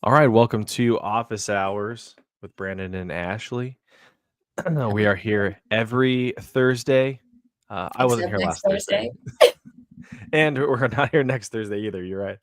All right, welcome to Office Hours with Brandon and Ashley. We are here every Thursday. I wasn't Except here next last Thursday, Thursday. and we're not here next Thursday either. You're right.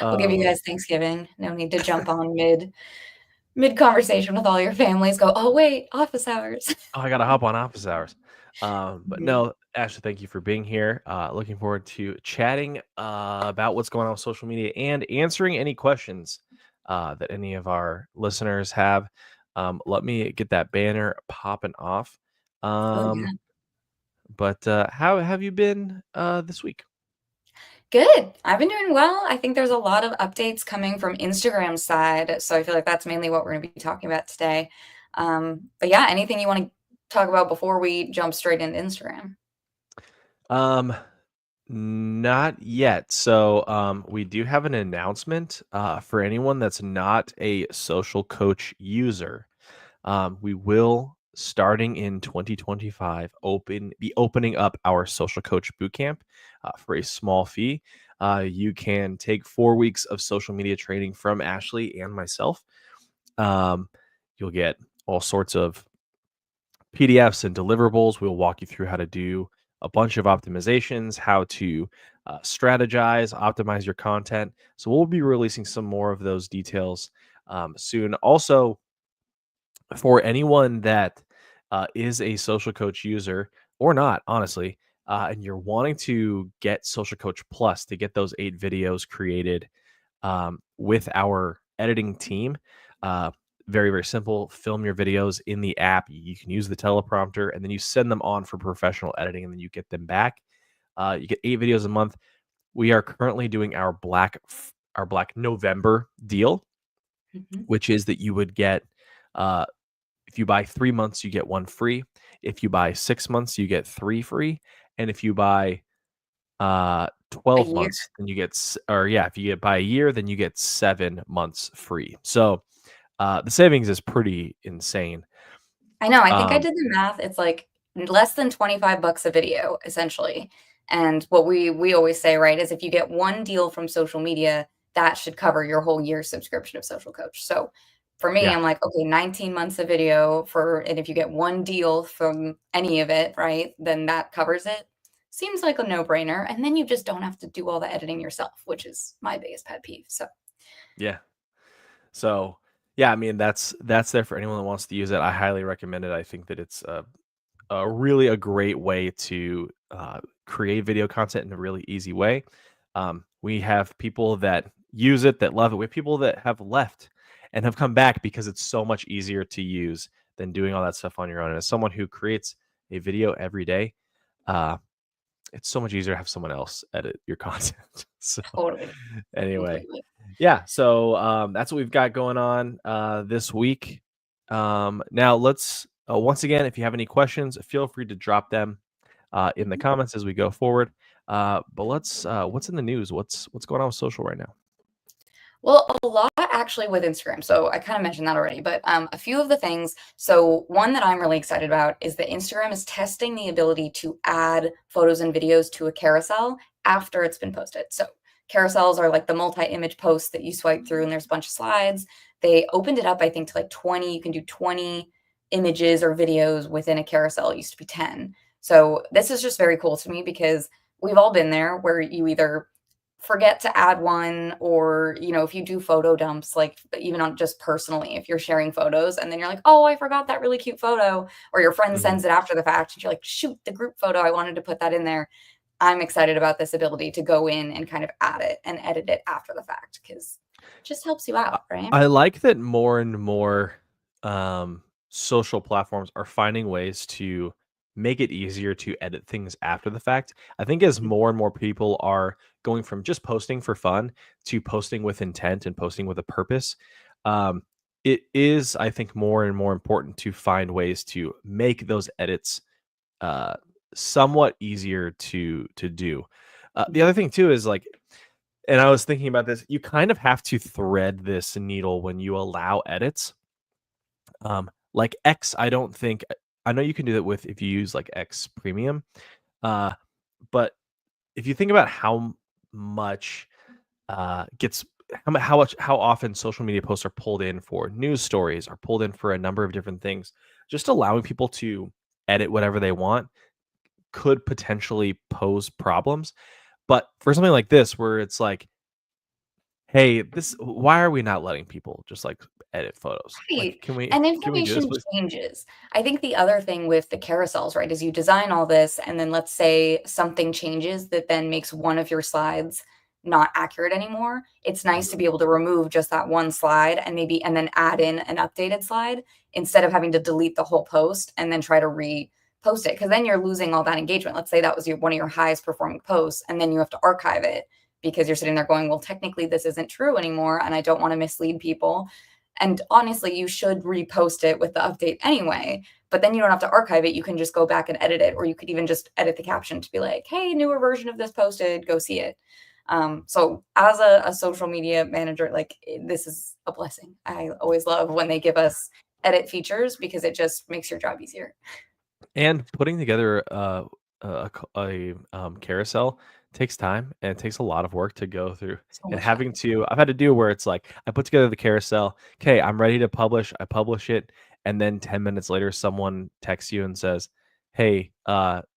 We'll give you Um, guys Thanksgiving. No need to jump on mid conversation with all your families. Go, oh wait, office hours. I got to hop on Office Hours. But Mhm. no, Ashley, thank you for being here. Looking forward to chatting about what's going on with social media and answering any questions that any of our listeners have. Let me get that banner popping off. Oh Um, yeah. But how have you been this week? Good. I've been doing well. I think there's a lot of updates coming from Instagram's side, so I feel like that's mainly what we're going to be talking about today. But yeah, anything you want to talk about before we jump straight into Instagram? Um, Not yet. So we do have an announcement for anyone that's not a social coach user. We will, starting in 2025, be opening up our social coach bootcamp for a small fee. You can take 4 weeks of social media training from Ashley and myself. Um, you'll get all sorts of PDFs and deliverables. We'll walk you through how to do a bunch of optimizations, how to strategize, optimize your content. So we'll be releasing some more of those details soon. Also, for anyone that is a social coach user or not, honestly, and you're wanting to get Social Coach Plus to get those 8 videos created with our editing team. Very, very simple. Film your videos in the app. You can use the teleprompter and then you send them on for professional editing and then you get them back. You get 8 videos a month. We are currently doing our Black November deal, Mhm. which is that you would get uh, if you buy 3 months, you get one free. If you buy 6 months, you get three free. And if you buy A 12 year. months, then you get, or yeah, if you get by a year, then you get 7 months free. So the savings is pretty insane. I know. I think I Um, did the math. It's like less than 25 bucks a video, essentially. And what we always say, right, is if you get one deal from social media, that should cover your whole year subscription of Social Coach. So for me, yeah, I'm like, okay, 19 months of video and if you get one deal from any of it, right, then that covers it. Seems like a no-brainer. And then you just don't have to do all the editing yourself, which is my biggest pet peeve. So yeah. So yeah, I mean that's there for anyone that wants to use it. I highly recommend it. I think that it's a great way to create video content in a really easy way. We have people that use it that love it. We have people that have left and have come back because it's so much easier to use than doing all that stuff on your own. And as someone who creates a video every day, uh, it's so much easier to have someone else edit your content. So totally, anyway, completely. yeah. So that's what we've got going on this week. Now let's once again, if you have any questions, feel free to drop them in the Mhm. comments as we go forward. But let's what's in the news? What's going on with social right now? Well, a lot actually with Instagram. So I kind of mentioned that already, but a few of the things. So one that I'm really excited about is that Instagram is testing the ability to add photos and videos to a carousel after it's been posted. So carousels are like the multi-image posts that you swipe through and there's a bunch of slides. They opened it up, I think, to like 20. You can do 20 images or videos within a carousel. It used to be 10. So this is just very cool to me because we've all been there where you either forget to add one or if you do photo dumps, like even on just personally, if you're sharing photos and then you're like, oh, I forgot that really cute photo, or your friend Mhm. sends it after the fact and you're like, shoot, the group photo, I wanted to put that in there. I'm excited about this ability to go in and kind of add it and edit it after the fact because it just helps you I out, right? I like that more and more social platforms are finding ways to make it easier to edit things after the fact. I think as more and more people are going from just posting for fun to posting with intent and posting with a purpose, um, it is, I think, more and more important to find ways to make those edits uh, somewhat easier to do. The other Mhm. thing too is like, and I was thinking about this, you kind of have to thread this needle when you allow edits. Like X, I don't think I know you can do that with if you use like X Premium, uh, but if you think about how much gets how often social media posts are pulled in for news stories, are pulled in for a number of different things. Just allowing people to edit whatever they want could potentially pose problems. But for something like this, where it's like, hey, this why are we not letting people just like edit photos? Like, Right, can we and can we do this, information please? changes. I think the other thing with the carousels, right, is you design all this, and then let's say something changes that then makes one of your slides not accurate anymore. It's nice to Mhm. be able to remove just that one slide and then add in an updated slide instead of having to delete the whole post and then try to repost it, because then you're losing all that engagement. Let's say that was one of your highest performing posts, and then you have to archive it because you're sitting there going, "Well, technically this isn't true anymore, and I don't wanna mislead people." And honestly, you should repost it with the update anyway, but then you don't have to archive it. You can just go back and edit it, or you could even just edit the caption to be like, hey, newer version of this posted, go see it. So as a social media manager, like this is a blessing. I always love when they give us edit features because it just makes your job easier. And putting together carousel takes time and it takes a lot of work to go through. So And much time. having to, I've had to do where it's like I put together the carousel. Okay, I'm ready to publish. I publish it, and then 10 minutes later, someone texts you and says, "Hey,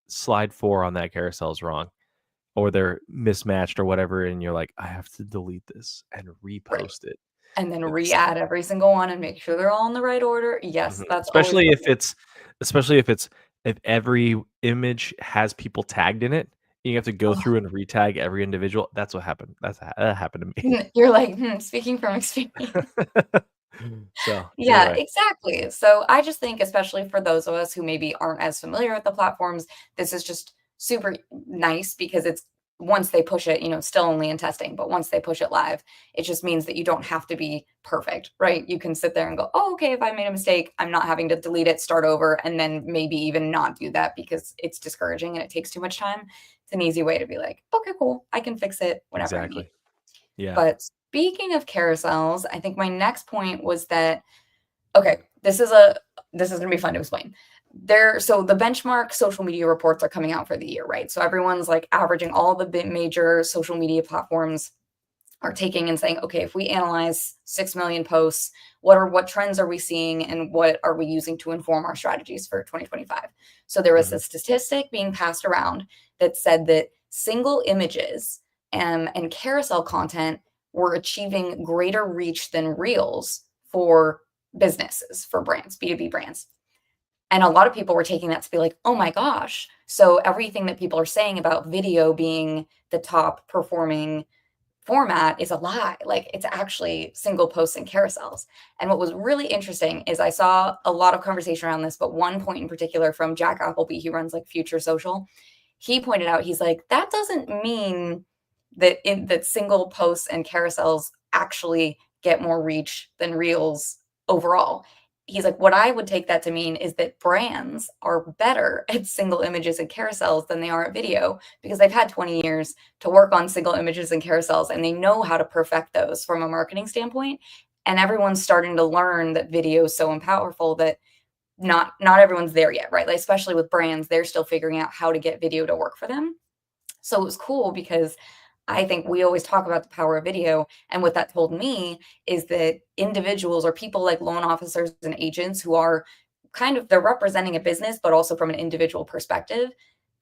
slide 4 on that carousel is wrong." Or they're mismatched or whatever, and you're like, "I have to delete this and Right. repost it." And then It's re-add every single one and make sure they're all in the right order. Yes, mhm, that's always especially if every image has people tagged in it, you have to go oh, through and retag every individual. That's what happened. That happened to me. you're like, speaking from experience. So, Yeah, anyway, exactly. So I just think, especially for those of us who maybe aren't as familiar with the platforms, this is just super nice because it's once they push it, still only in testing, but once they push it live, it just means that you don't have to be perfect, right? You can sit there and go, oh, okay, if I made a mistake, I'm not having to delete it, start over, and then maybe even not do that because it's discouraging and it takes too much time. It's an easy way to be like, okay, cool, I can fix it whenever I need. exactly. Yeah. But speaking of carousels, I think my next point was that okay, this is gonna be fun to explain. So the benchmark social media reports are coming out for the year, right? So everyone's like averaging all the major social media platforms are taking and saying, okay, if we analyze 6 million posts, what trends are we seeing and what are we using to inform our strategies for 2025? So there was Mhm, a statistic being passed around that said that single images and carousel content were achieving greater reach than reels for businesses, for brands, B2B brands. And a lot of people were taking that to be like, oh my gosh. So everything that people are saying about video being the top performing format is a lie. Like it's actually single posts and carousels. And what was really interesting is I saw a lot of conversation around this, but one point in particular from Jack Appleby, he runs like Future Social. He pointed out, he's like, that doesn't mean that single posts and carousels actually get more reach than reels overall. He's like, what I would take that to mean is that brands are better at single images and carousels than they are at video because they've had 20 years to work on single images and carousels and they know how to perfect those from a marketing standpoint. And everyone's starting to learn that video is so powerful that not everyone's there yet, right? Like especially with brands, they're still figuring out how to get video to work for them. So it was cool because I think we always talk about the power of video. And what that told me is that individuals or people like loan officers and agents who are they're representing a business, but also from an individual perspective.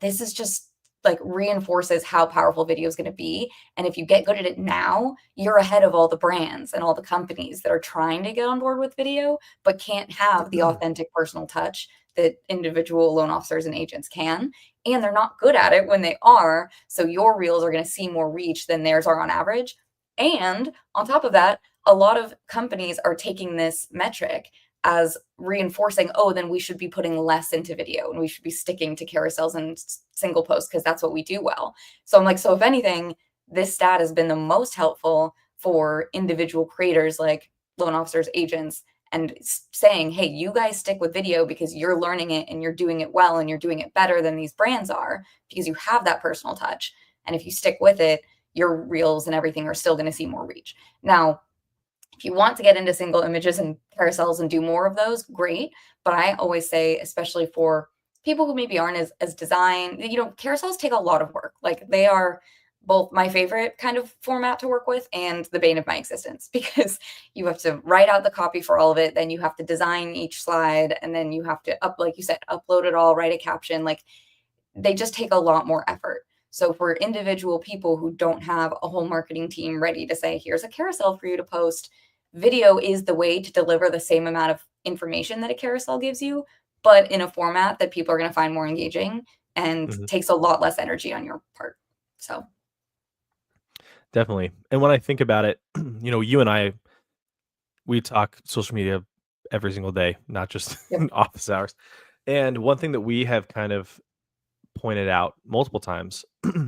This is just like reinforces how powerful video is going to be. And if you get good at it now, you're ahead of all the brands and all the companies that are trying to get on board with video, but can't have the authentic personal touch that individual loan officers and agents can, and they're not good at it when they are. So your reels are going to see more reach than theirs are on average. And on top of that, a lot of companies are taking this metric as reinforcing, oh, then we should be putting less into video and we should be sticking to carousels and single posts because that's what we do well. So I'm like, so if anything, this stat has been the most helpful for individual creators like loan officers, agents, and saying, hey, you guys stick with video because you're learning it and you're doing it well and you're doing it better than these brands are because you have that personal touch. And if you stick with it, your reels and everything are still going to see more reach. Now, if you want to get into single images and carousels and do more of those, great. But I always say, especially for people who maybe aren't as design, carousels take a lot of work. Like they are both my favorite kind of format to work with and the bane of my existence because you have to write out the copy for all of it, then you have to design each slide, and then you have to like you said, upload it all, write a caption. Like they just take a lot more effort. So for individual people who don't have a whole marketing team ready to say, here's a carousel for you to post, video is the way to deliver the same amount of information that a carousel gives you, but in a format that people are going to find more engaging and Mhm. takes a lot less energy on your part. So, Definitely. And when I think about it, you and I, we talk social media every single day, not just yep. in office hours. And one thing that we have kind of pointed out multiple times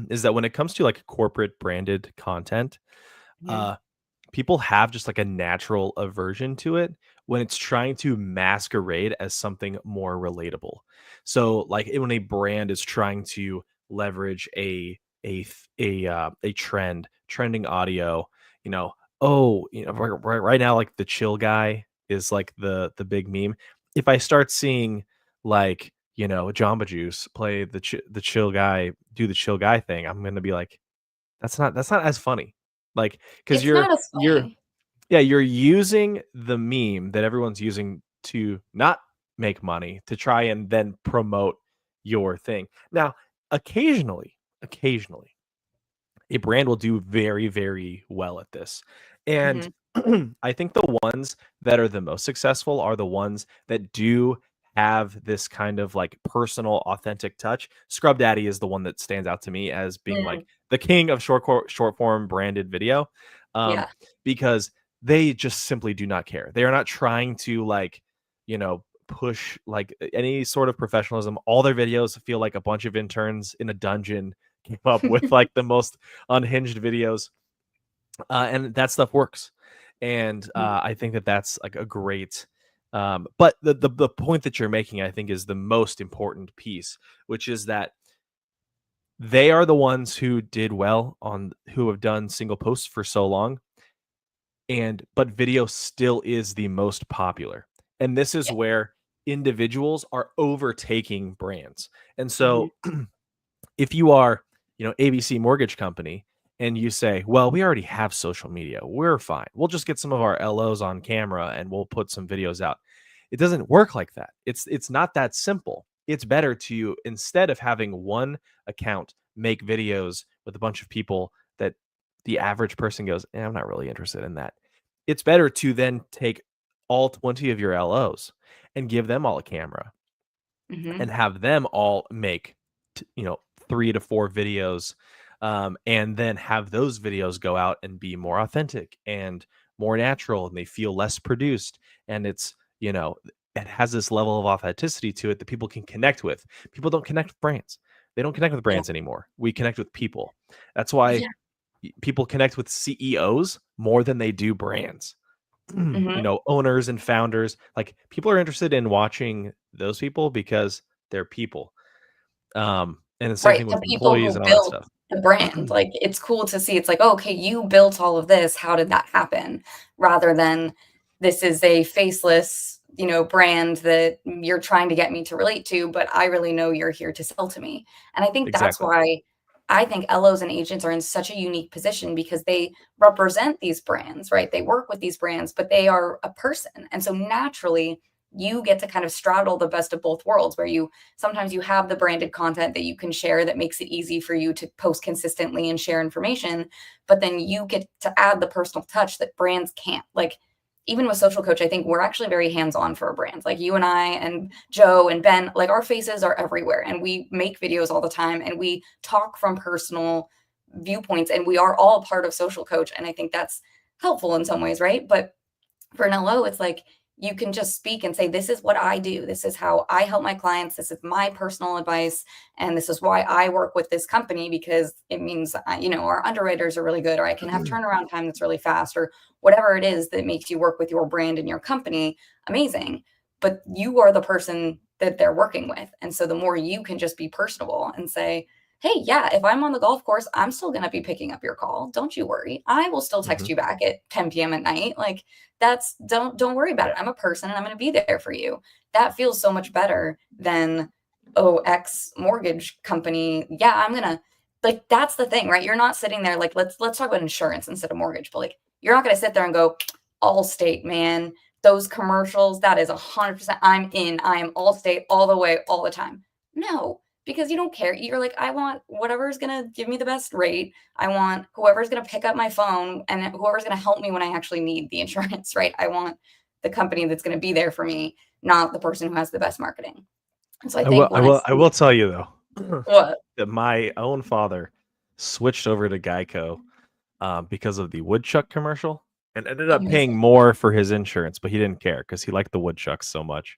is that when it comes to like corporate branded content, Mhm. uh, people have just like a natural aversion to it when it's trying to masquerade as something more relatable. So like when a brand is trying to leverage a trending audio, you know, right now like the chill guy is like the big meme. If I start seeing like, Jamba Juice play the chill guy, do the chill guy thing, I'm going to be like, that's not as funny. Like, because It's you're not as you're funny. yeah, you're using the meme that everyone's using to not make money to try and then promote your thing. Now, occasionally, a brand will do very, very well at this. And Hmm. I think the ones that are the most successful are the ones that do have this kind of like personal, authentic touch. Scrub Daddy is the one that stands out to me as being like Mm, the king of short form branded video, um, yeah. because they just simply do not care. They are not trying to like, push like any sort of professionalism. All their videos feel like a bunch of interns in a dungeon came up with like the most unhinged videos, and that stuff works. And Mhm. I think that that's like a great. But the point that you're making, I think, is the most important piece, which is that they are the ones who did well on who have done single posts for so long, and but video still is the most popular. And this is Yeah. where individuals are overtaking brands. And Hmm. so if you are, ABC Mortgage Company and you say, "Well, we already have social media. We're fine. We'll just get some of our LOs on camera and we'll put some videos out." It doesn't work like that. It's not that simple. It's better to instead of having one account make videos with a bunch of people that the average person goes, I'm not really interested in that. It's better to then take all 20 of your LOs and give them all a camera Hmm. and have them all make, t- you know, 3 to 4 videos, and then have those videos go out and be more authentic and more natural, and they feel less produced. And it has this level of authenticity to it that people can connect with. People don't connect with brands. They don't connect with Yeah. brands anymore. We connect with people. That's why Yeah. people connect with CEOs more than they do brands. Hmm. Owners and founders, like people are interested in watching those people because they're people. And the same Right, thing the with people employees who and all that built stuff. the brand, like, it's cool to see, it's like, "Oh, okay, you built all of this, how did that happen?" Rather than, "This is a faceless, brand that you're trying to get me to relate to, but I really know you're here to sell to me." And I think that's Exactly. why I think LOs and agents are in such a unique position because they represent these brands, right? They work with these brands, but they are a person, and so naturally, you get to kind of straddle the best of both worlds where you sometimes you have the branded content that you can share that makes it easy for you to post consistently and share information, but then you get to add the personal touch that brands can't. Like even with SocialCoach, I think we're actually very hands-on for our brands. Like you and I and Joe and Ben, like our faces are everywhere and we make videos all the time and we talk from personal viewpoints and we are all part of SocialCoach. And I think that's helpful in some ways, right? But for an LO, it's like you can just speak and say, this is what I do. This is how I help my clients. This is my personal advice. And this is why I work with this company because it means, our underwriters are really good, or I can have turnaround time that's really fast, or whatever it is that makes you work with your brand and your company. Amazing. But you are the person that they're working with. And so the more you can just be personable and say, hey, yeah, if I'm on the golf course, I'm still going to be picking up your call. Don't you worry. I will still text Mhm. you back at 10 p.m. at night. Like, that's don't worry about it. I'm a person and I'm going to be there for you. That feels so much better than, oh, X mortgage company. Yeah, I'm going to like that's the thing, right? You're not sitting there like let's talk about insurance instead of mortgage, but like you're not going to sit there and go, Allstate, man, those commercials, that is 100%. I'm in. I am Allstate all the way, all the time. No, because you don't care. You're like, I want whatever's going to give me the best rate. I want whoever's going to pick up my phone and whoever's going to help me when I actually need the insurance, right? I want the company that's going to be there for me, not the person who has the best marketing. And so I I will think I when I will I see will tell you though, what, that my own father switched over to Geico, because of the woodchuck commercial and ended up paying amazing. more for his insurance, but he didn't care because he liked the woodchucks so much.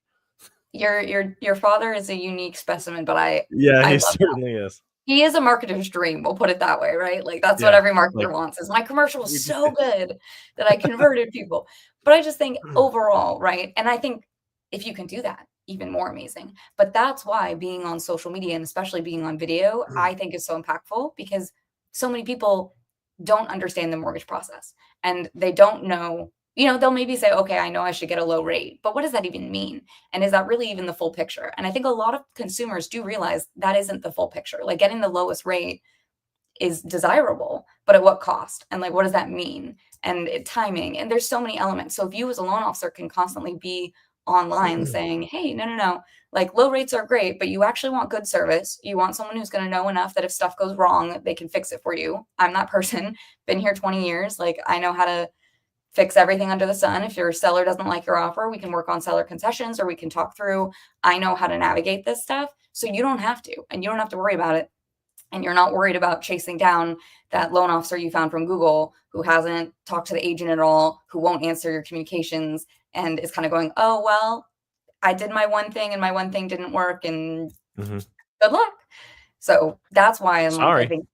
Your father is a unique specimen, but Yeah, I he love that. certainly is. He is a marketer's dream, we'll put it that way, right? Like, that's what Yeah, every marketer like, wants is, "My commercial was we just so good that I converted people." But I just think overall, right? And I think if you can do that, even more amazing. But that's why being on social media and especially being on video, I think is so impactful because so many people don't understand the mortgage process and they don't know, they'll maybe say, "Okay, I know I should get a low rate," but what does that even mean? And is that really even the full picture? And I think a lot of consumers do realize that isn't the full picture. Like getting the lowest rate is desirable, but at what cost? And like, what does that mean? And timing. And there's so many elements. So if you as a loan officer can constantly be online saying, hey, no, no, no, like low rates are great, but you actually want good service. You want someone who's going to know enough that if stuff goes wrong, they can fix it for you. I'm that person, been here 20 years. Like I know how to fix everything under the sun. If your seller doesn't like your offer, we can work on seller concessions or we can talk through. I know how to navigate this stuff. So you don't have to, and you don't have to worry about it. And you're not worried about chasing down that loan officer you found from Google who hasn't talked to the agent at all, who won't answer your communications and is kind of going, oh, well, I did my one thing and my one thing didn't work and Mhm. good luck. So that's why I'm like, I Sorry. think,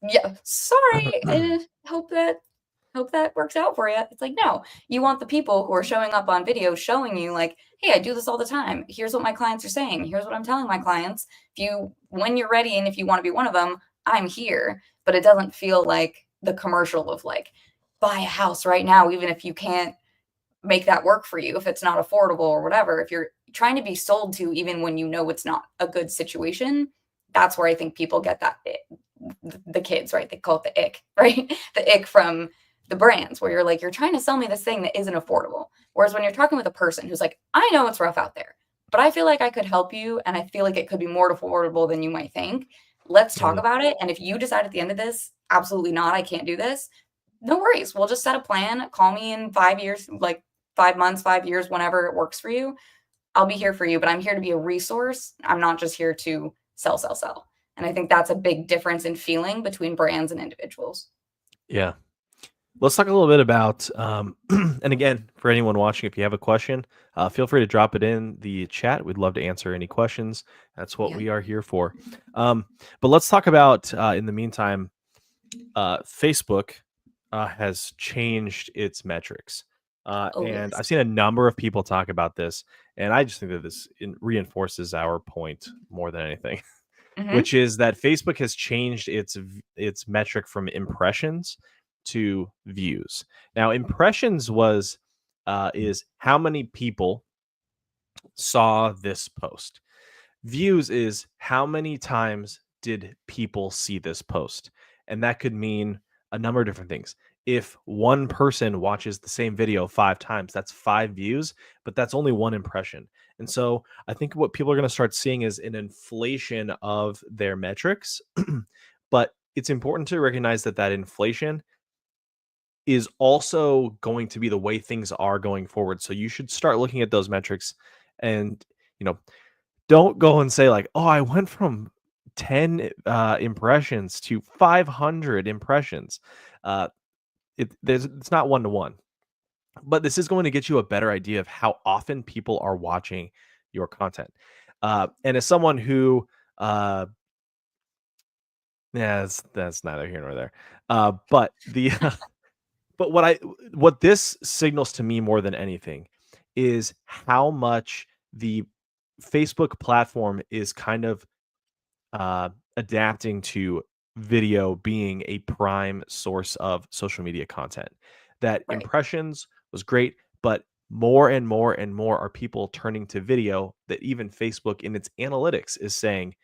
yeah, sorry. Hope that works out for you. It's like, no, you want the people who are showing up on video showing you, like, hey, I do this all the time. Here's what my clients are saying. Here's what I'm telling my clients. When you're ready and if you want to be one of them, I'm here. But it doesn't feel like the commercial of like, buy a house right now, even if you can't make that work for you, if it's not affordable or whatever. If you're trying to be sold to, even when you know it's not a good situation, that's where I think people get that the kids, right? They call it the ick, right? The ick from the brands where you're like, you're trying to sell me this thing that isn't affordable. Whereas when you're talking with a person who's like, I know it's rough out there, but I feel like I could help you and I feel like it could be more affordable than you might think. Let's talk Mhm. about it. And if you decide at the end of this, absolutely not, I can't do this, no worries. We'll just set a plan. Call me in 5 years, like 5 months, 5 years, whenever it works for you. I'll be here for you, but I'm here to be a resource. I'm not just here to sell, sell, sell. And I think that's a big difference in feeling between brands and individuals. Yeah. Let's talk a little bit about, and again, for anyone watching, if you have a question, feel free to drop it in the chat. We'd love to answer any questions. That's what Yeah. we are here for. But let's talk about, in the meantime, Facebook has changed its metrics. Oh, And yes. I've seen a number of people talk about this. And I just think that this reinforces our point more than anything, Hmm. which is that Facebook has changed its metric from impressions to views. Now, impressions was is how many people saw this post. Views is how many times did people see this post? And that could mean a number of different things. If one person watches the same video 5 times, that's 5 views, but that's only one impression. And so I think what people are going to start seeing is an inflation of their metrics. But it's important to recognize that that inflation is also going to be the way things are going forward. So you should start looking at those metrics and, you know, don't go and say like, "Oh, I went from 10 impressions to 500 impressions." Uh, it's not one to one, but this is going to get you a better idea of how often people are watching your content. And as someone who, uh, yeah, that's neither here nor there. But the but what this signals to me more than anything is how much the Facebook platform is kind of adapting to video being a prime source of social media content. That Right. impressions was great, but more and more and more are people turning to video that even Facebook in its analytics is saying,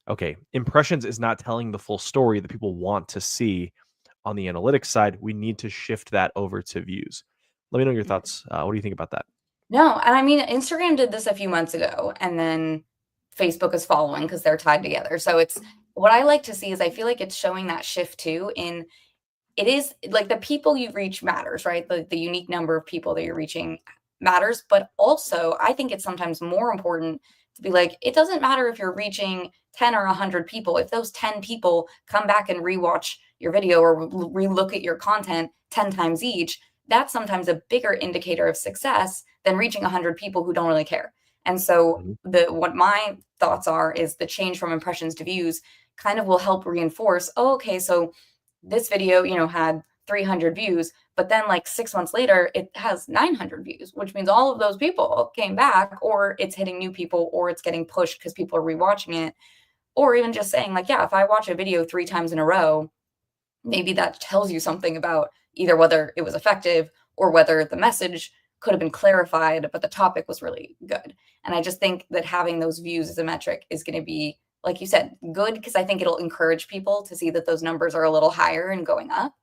okay, impressions is not telling the full story that people want to see on the analytics side. We need to shift that over to views. Let me know your thoughts. What do you think about that? No, and I mean, Instagram did this a few months ago, and then Facebook is following because they're tied together. So it's what I like to see is I feel like it's showing that shift too in it is like the people you reach matters, right? The unique number of people that you're reaching matters, but also I think it's sometimes more important to be like, it doesn't matter if you're reaching 10 or 100 people. If those 10 people come back and rewatch your video or relook at your content 10 times each, that's sometimes a bigger indicator of success than reaching 100 people who don't really care. And so Mhm, the what my thoughts are is the change from impressions to views kind of will help reinforce, oh, okay, so this video, had 300 views, but then like 6 months later, it has 900 views, which means all of those people came back, or it's hitting new people, or it's getting pushed because people are rewatching it, or even just saying, like, yeah, if I watch a video 3 times in a row, maybe that tells you something about either whether it was effective or whether the message could have been clarified, but the topic was really good. And I just think that having those views as a metric is going to be, like you said, good because I think it'll encourage people to see that those numbers are a little higher and going up.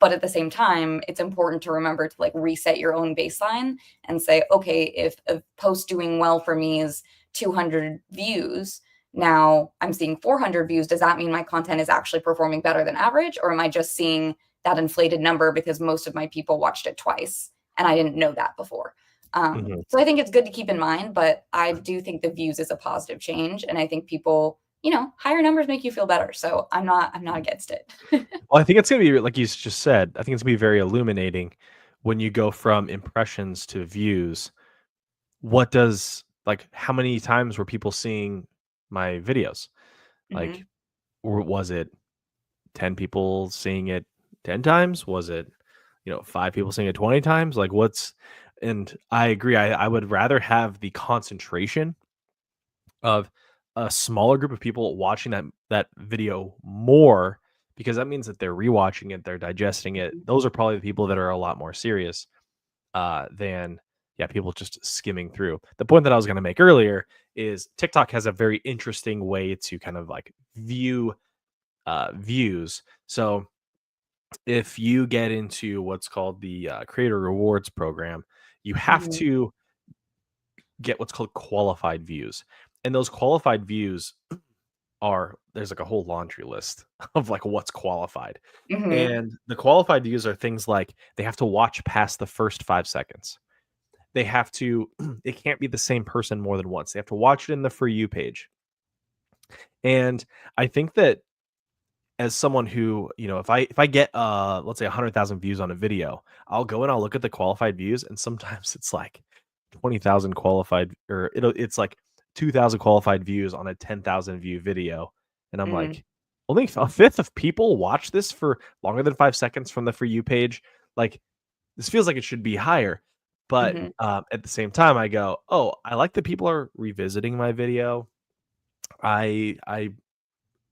But at the same time, it's important to remember to like reset your own baseline and say, okay, if a post doing well for me is 200 views, now I'm seeing 400 views. Does that mean my content is actually performing better than average? Or am I just seeing that inflated number because most of my people watched it twice and I didn't know that before? mhm. So I think it's good to keep in mind, but I do think the views is a positive change. And I think people, higher numbers make you feel better. So I'm not against it. Well, I think it's gonna be like you just said. I think it's gonna be very illuminating when you go from impressions to views. What does like how many times were people seeing my videos? Like, Hmm. or was it 10 people seeing it 10 times? Was it, 5 people seeing it 20 times? Like what's and I agree. I would rather have the concentration of a smaller group of people watching that video more because that means that they're rewatching it, they're digesting it. Those are probably the people that are a lot more serious than yeah, people just skimming through. The point that I was going to make earlier is TikTok has a very interesting way to kind of like view views. So if you get into what's called the creator rewards program, you have Mhm, to get what's called qualified views. And those qualified views are there's like a whole laundry list of like what's qualified. mhm, And the qualified views are things like they have to watch past the first 5 seconds. They have to, it can't be the same person more than once. They have to watch it in the For You page. And I think that as someone who, if I get let's say 100,000 views on a video, I'll go and I'll look at the qualified views and sometimes it's like 20,000 qualified or it's like 2,000 qualified views on a 10,000 view video and I'm mhm, like only a fifth of people watch this for longer than 5 seconds from the For You page. Like this feels like it should be higher. But mhm. at the same time I go, "Oh, I like that people are revisiting my video." I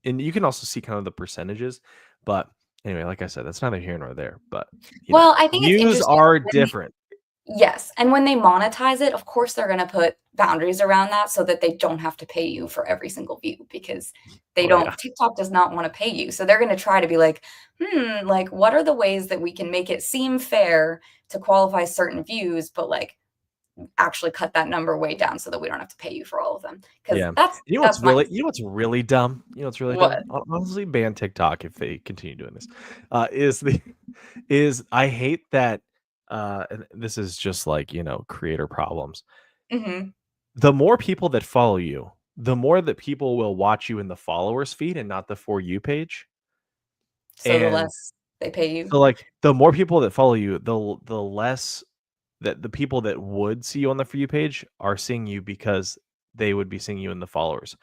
and you can also see kind of the percentages, but anyway, like I said, that's neither here nor there, but, Well, I think it's views interesting are when different. yes, and when they monetize it, of course, they're gonna put boundaries around that so that they don't have to pay you for every single view because they Oh, yeah. don't TikTok does not wanna pay you, so they're gonna try to be like, "Hmm, like, what are the ways that we can make it seem fair to qualify certain views, but, like, actually cut that number way down so that we don't have to pay you for all of them?" Because Yeah. that's my What's really dumb? You know what's really dumb? what? Honestly, ban TikTok if they continue doing this, is the is I hate that, and this is just like, creator problems. Mhm. The more people that follow you, the more that people will watch you in the followers feed and not the For You page, So the and less they pay you. so, like, the more people that follow you, the less that the people that would see you on the For You page are seeing you because they would be seeing you in the followers.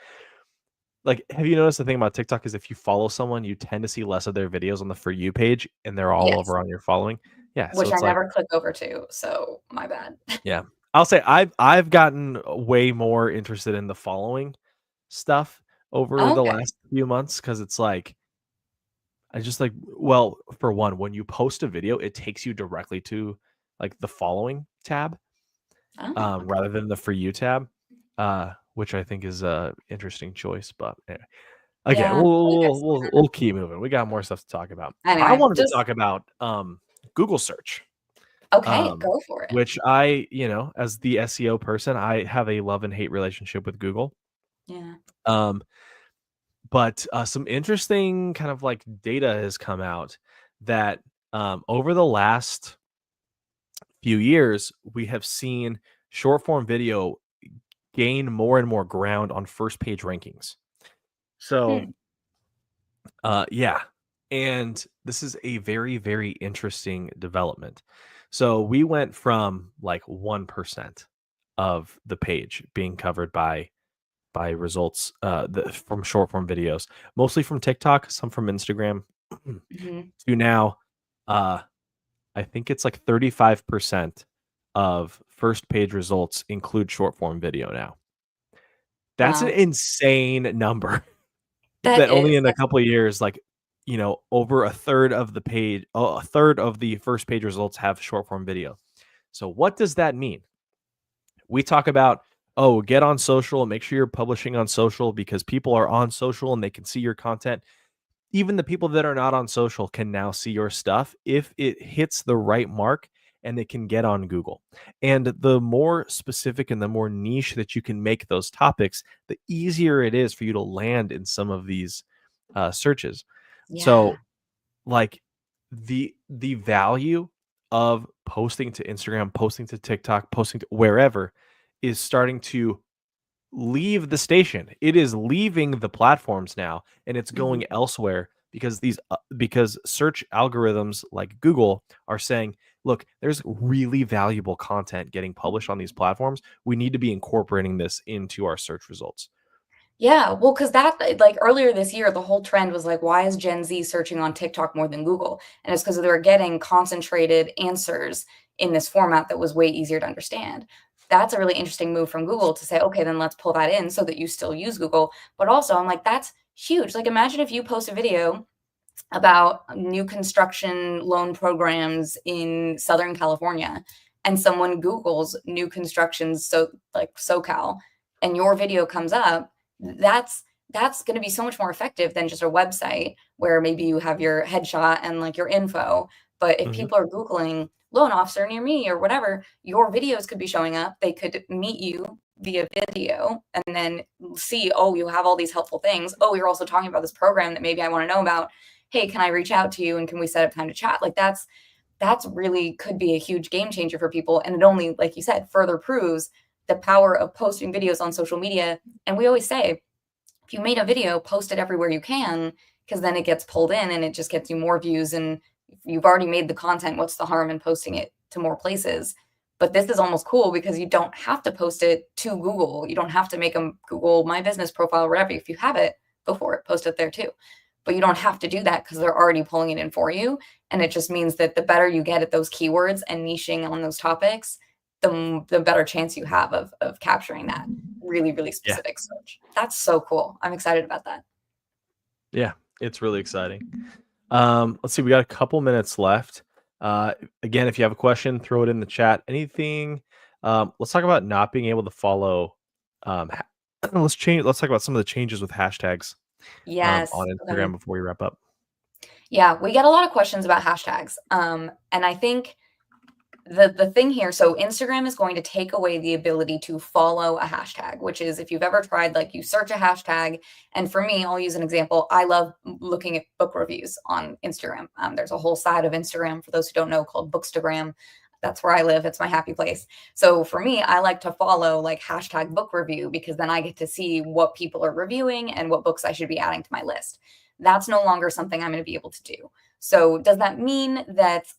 Like, have you noticed the thing about TikTok is if you follow someone, you tend to see less of their videos on the For You page, and they're all Yes, over on your following? Yeah, so which I it's like never click over to, so my bad. yeah. I'll say I've gotten way more interested in the following stuff over the Okay. last few months because it's like I just like well, for one, when you post a video, it takes you directly to, like, the following tab, Oh, okay. rather than the For You tab, which I think is a interesting choice. But anyway. Again, Yeah, I guess. we'll keep moving. We got more stuff to talk about. I Anyway, wanted to just talk about Google search, okay, um, go for it. which I, as the SEO person, I have a love and hate relationship with Google. Yeah. Um, but some interesting kind of like data has come out that over the last few years, we have seen short form video gain more and more ground on first page rankings. So, Hmm. yeah. And this is a very, very interesting development. So we went from like 1% of the page being covered by results from short form videos, mostly from TikTok, some from Instagram, Mhm. to now uh I think it's like 35% of first page results include short form video now. That's an Wow. insane number. That That only is. in a couple of years, like, over a third of the page a third of the first page results have short form video. So what does that mean? We talk about, "Oh, get on social, make sure you're publishing on social because people are on social and they can see your content." Even the people that are not on social can now see your stuff if it hits the right mark and it can get on Google. And the more specific and the more niche that you can make those topics, the easier it is for you to land in some of these searches. Yeah. So, like the value of posting to Instagram, posting to TikTok, posting to wherever is starting to leave the station. It is leaving the platforms now, and it's Mhm. going elsewhere because because search algorithms like Google are saying, "Look, there's really valuable content getting published on these platforms. We need to be incorporating this into our search results." Yeah, well, because like, earlier this year, the whole trend was like, "Why is Gen Z searching on TikTok more than Google?" And it's because they were getting concentrated answers in this format that was way easier to understand. That's a really interesting move from Google to say, "Okay, then let's pull that in so that you still use Google." But also, I'm like, that's huge. Like, imagine if you post a video about new construction loan programs in Southern California and someone Googles new construction, so like SoCal, and your video comes up, that's going to be so much more effective than just a website where maybe you have your headshot and like your info. But if Mhm, people are Googling loan officer near me or whatever, your videos could be showing up. They could meet you via video and then see, oh, you have all these helpful things. Oh, you're also talking about this program that maybe I want to know about. Hey, can I reach out to you and can we set up time to chat? Like that's really could be a huge game changer for people. And it only, like you said, further proves the power of posting videos on social media. And we always say, if you made a video, post it everywhere you can, because then it gets pulled in and it just gets you more views. And if you've already made the content, what's the harm in posting it to more places? But this is almost cool because you don't have to post it to Google. You don't have to make a Google My Business profile or whatever. If you have it, go for it, post it there too. But you don't have to do that because they're already pulling it in for you. And it just means that the better you get at those keywords and niching on those topics, the better chance you have of capturing that really, really yeah. specific search. That's so cool. I'm excited about that. Yeah, it's really exciting. Let's see, we got a couple minutes left. Again, if you have a question, throw it in the chat. Anything? Let's talk about not being able to follow. Let's talk about some of the changes with hashtags Yes. on Okay. Instagram before we wrap up. Yeah, we get a lot of questions about hashtags. And I think the thing here, so Instagram is going to take away the ability to follow a hashtag, which is if you've ever tried, like you search a hashtag, and for me, I'll use an example. I love looking at book reviews on Instagram. There's a whole side of Instagram for those who don't know called Bookstagram. That's where I live. It's my happy place. So for me, I like to follow like hashtag book review because then I get to see what people are reviewing and what books I should be adding to my list. That's no longer something I'm going to be able to do. So does that mean that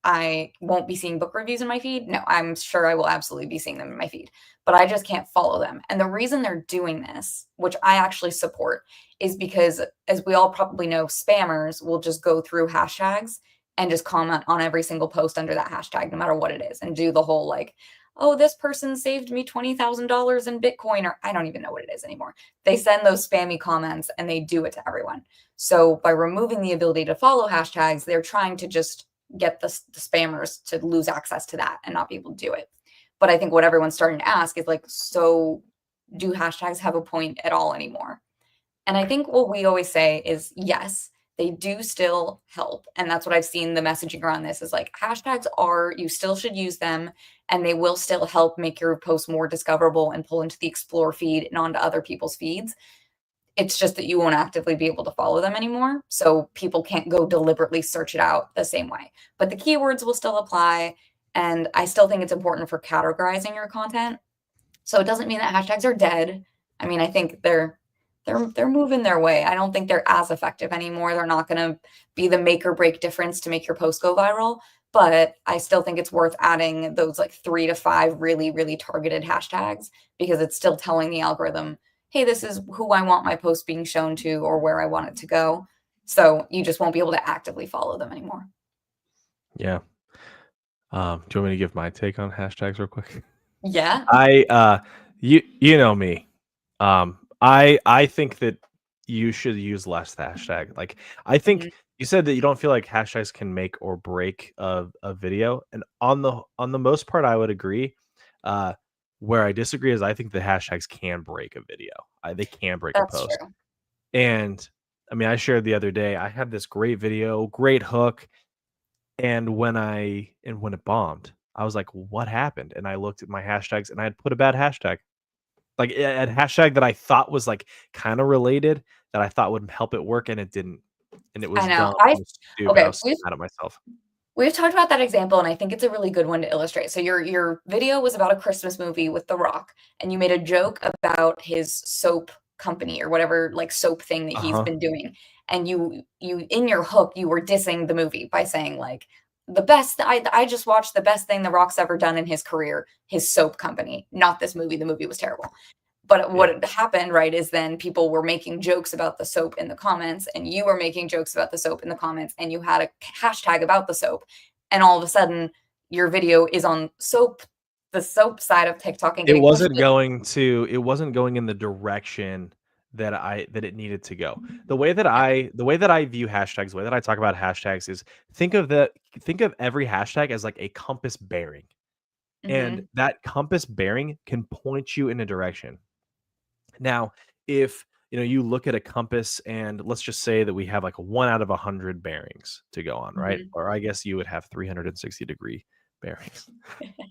I won't be seeing book reviews in my feed? No, I'm sure I will absolutely be seeing them in my feed, but I just can't follow them. And the reason they're doing this, which I actually support, is because, as we all probably know, spammers will just go through hashtags and just comment on every single post under that hashtag, no matter what it is, and do the whole like, oh, this person saved me $20,000 in Bitcoin, or I don't even know what it is anymore. They send those spammy comments and they do it to everyone. So by removing the ability to follow hashtags, they're trying to just get the spammers to lose access to that and not be able to do it. But I think what everyone's starting to ask is like, so do hashtags have a point at all anymore? And I think what we always say is yes, they do still help. And that's what I've seen the messaging around this is like hashtags are, you still should use them and they will still help make your post more discoverable and pull into the explore feed and onto other people's feeds. It's just that you won't actively be able to follow them anymore. So people can't go deliberately search it out the same way. But the keywords will still apply. And I still think it's important for categorizing your content. So it doesn't mean that hashtags are dead. I mean, I think they're moving their way. I don't think they're as effective anymore. They're not going to be the make or break difference to make your post go viral, but I still think it's worth adding those like 3 to 5 really really targeted hashtags because it's still telling the algorithm, "Hey, this is who I want my post being shown to or where I want it to go." So you just won't be able to actively follow them anymore. Yeah. Do you want me to give my take on hashtags real quick? Yeah. I you know me. I think that you should use less hashtag. Like I Mhm. think you said that you don't feel like hashtags can make or break a video, and on the most part, I would agree. Uh, where I disagree is I think the hashtags can break a video. They can break a That's post. true. And I mean, I shared the other day. I had this great video, great hook, and when it bombed, I was like, "What happened?" And I looked at my hashtags, and I had put a bad hashtag. Like, a hashtag that I thought was, like, kinda related, that I thought would help it work, and it didn't. And it I was know. dumb, I it was stupid, I Okay, was so mad at myself. we've talked about that example, and I think it's a really good one to illustrate. So your video was about a Christmas movie with The Rock, and you made a joke about his soap company or whatever like soap thing that he's Uh-huh. been doing. And you in your hook, you were dissing the movie by saying like the best I just watched the best thing The Rock's ever done in his career, his soap company, not this movie. The movie was terrible. But what Yeah. had happened, right, is then people were making jokes about the soap in the comments, and you were making jokes about the soap in the comments, and you had a hashtag about the soap. And all of a sudden, your video is on soap, the soap side of TikTok and getting pushed. It wasn't going in the direction that it needed to go. Yeah. The way that I view hashtags, the way that I talk about hashtags is think of every hashtag as like a compass bearing, and Mhm. that compass bearing can point you in a direction. Now, if you look at a compass and let's just say that we have like a 1 out of 100 bearings to go on, right? Mhm. Or I guess you would have 360-degree bearings.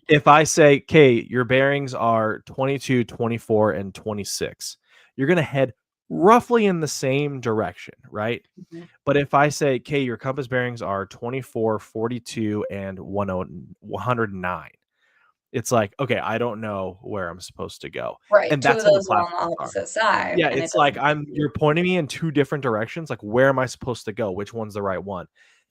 If I say, "Okay, your bearings are 22, 24, and 26," you're gonna head roughly in the same direction, right? Mhm. But if I say, "Okay, your compass bearings are 24, 42, and 109," it's like, "Okay, I don't know where I'm supposed to go." Right, And 2 of that's how the those are on the platforms are. opposite side, Yeah, and it it's like doesn't make you you're pointing me in 2 different directions, like, where am I supposed to go? Which one's the right one?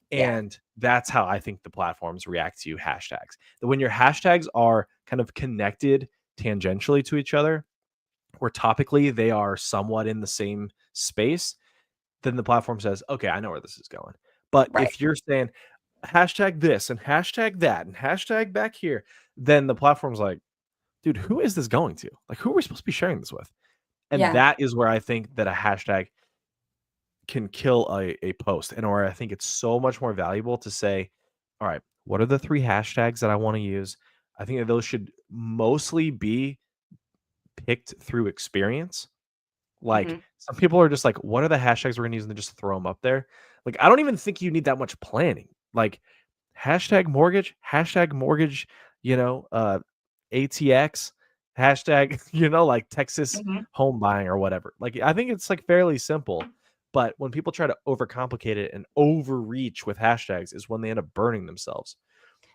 yeah. And that's how I think the platforms react to hashtags. That when your hashtags are kind of connected tangentially to each other, or topically they are somewhat in the same space, then the platform says, "Okay, I know where this is going." But Right. if you're saying hashtag this and hashtag that and hashtag back here, then the platform's like, "Dude, who is this going to? Like, who are we supposed to be sharing this with?" And Yeah. that is where I think that a hashtag can kill a post, and or I think it's so much more valuable to say, "All right, what are the 3 hashtags that I wanna use?" I think that those should mostly be picked through experience. Like, Mhm. some people are just like, "What are the hashtags we're gonna use?" And they just throw them up there. Like, I don't even think you need that much planning. Like, hashtag mortgage, you know, uh, ATX, hashtag, like Texas Mhm. home buying or whatever. Like, I think it's like fairly simple. But when people try to overcomplicate it and overreach with hashtags is when they end up burning themselves.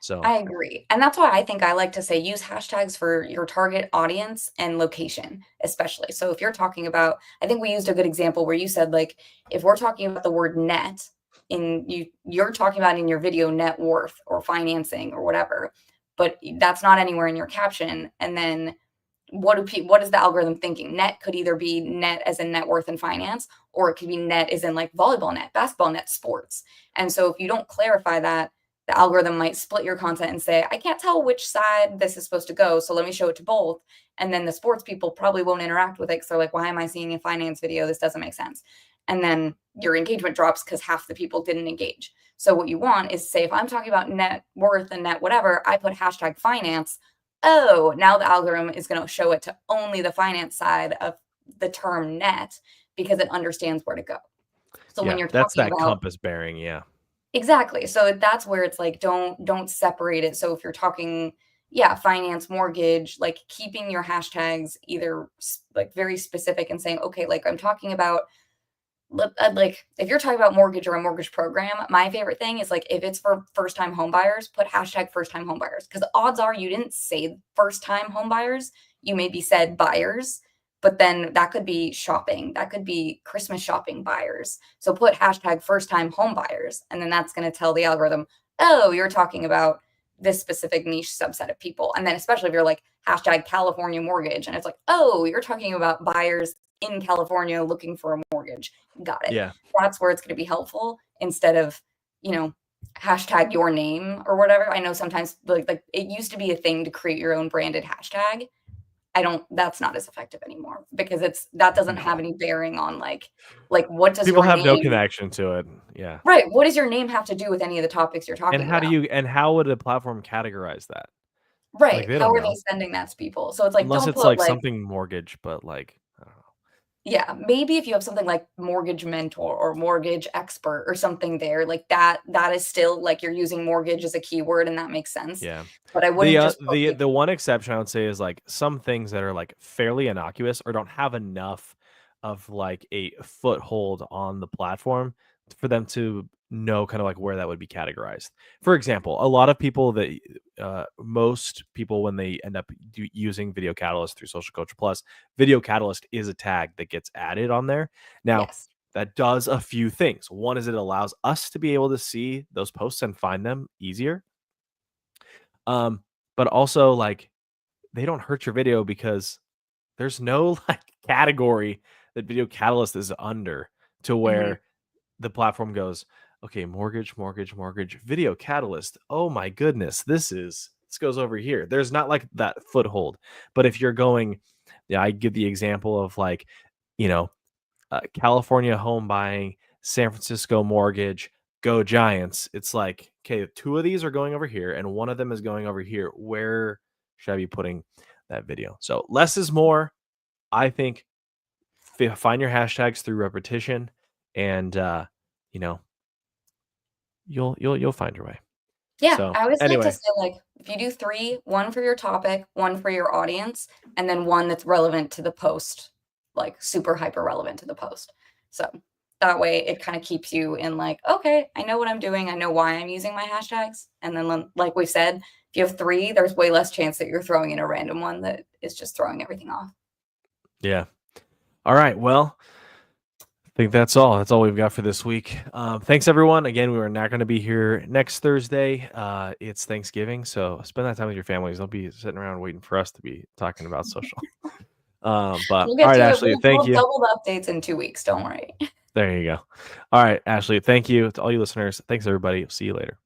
So, I agree. And that's why I think I like to say use hashtags for your target audience and location, especially. So if you're talking about, I think we used a good example where you said like if we're talking about the word net in you're talking about in your video net worth or financing or whatever, but that's not anywhere in your caption. And then what is the algorithm thinking? Net could either be net as in net worth and finance, or it could be net as in like volleyball net, basketball net, sports. And so if you don't clarify that, the algorithm might split your content and say, I can't tell which side this is supposed to go, so let me show it to both. And then the sports people probably won't interact with it because they're like, why am I seeing a finance video? This doesn't make sense. And then your engagement drops because half the people didn't engage. So what you want is say, if I'm talking about net worth and net whatever, I put hashtag finance oh, now the algorithm is going to show it to only the finance side of the term net because it understands where to go. So when Yeah, you're that's talking that about compass bearing, yeah. exactly. So that's where it's like don't separate it. So if you're talking yeah, finance, mortgage, like keeping your hashtags either like very specific and saying, okay, like I'm talking about like if you're talking about mortgage or a mortgage program, my favorite thing is like if it's for first time home buyers, put hashtag first time home buyers because odds are you didn't say first time home buyers, you maybe said buyers, but then that could be shopping, that could be Christmas shopping buyers. So put hashtag first time home buyers, and then that's going to tell the algorithm, oh, you're talking about this specific niche subset of people. And then especially if you're like hashtag California mortgage, and it's like, oh, you're talking about buyers in California looking for a mortgage. Got it. Yeah. That's where it's going to be helpful instead of, you know, hashtag your name or whatever. I know sometimes like it used to be a thing to create your own branded hashtag. That's not as effective anymore because that doesn't have No. any bearing on like what does People your have no name connection to it. Yeah. right, what does your name have to do with any of the topics you're And talking how do about? you and how would a platform categorize that? Like, Right. they How don't are they know. sending that to people? So it's like Unless don't it's put like like something mortgage, but like, I don't know. yeah, maybe if you have something like mortgage mentor or mortgage expert or something there, like that is still like you're using mortgage as a keyword and that makes sense. Yeah. But I The, wouldn't just put the one exception I would say is, like, some things that are, like, fairly innocuous or don't have enough of, like, a foothold on the platform for them to know kinda, like, where that would be categorized. For example, a lot of people that, most people when they end up using Video Catalyst through Social Coach Plus, Video Catalyst is a tag that gets added on there. Now, yes. that does a few things. One is it allows us to be able to see those posts and find them easier. Um, but also, like, they don't hurt your video because there's no, like, category that Video Catalyst is under to Mhm. where the platform goes, "Okay, mortgage, mortgage, mortgage, Video Catalyst. Oh my goodness, this goes over here." There's not, like, that foothold. But if you're going yeah, I give the example of, like, you know, California home buying, San Francisco mortgage, go Giants. It's like, okay, two of these are going over here and one of them is going over here. Where should I be putting that video? So less is more. I think find your hashtags through repetition and you know, you'll find your way. Yeah, So I always like to anyway, say, like, if you do 3, 1 for your topic, 1 for your audience, and then 1 that's relevant to the post, like, super hyper relevant to the post. So, that way it kinda keeps you in, like, "Okay, I know what I'm doing, I know why I'm using my hashtags," and then, like we said, if you have 3, there's way less chance that you're throwing in a random one that is just throwing everything off. yeah. All right. Well, I think that's all. That's all we've got for this week. Thanks, everyone. Again, we are not going to be here next Thursday. It's Thanksgiving, so spend that time with your families. Don't be sitting around waiting for us to be talking about social. But We'll all get right, to it. Ashley, thank We'll you. double the updates in 2 weeks, don't worry. There you go. All right, Ashley, thank you to all you listeners. Thanks, everybody. See you later.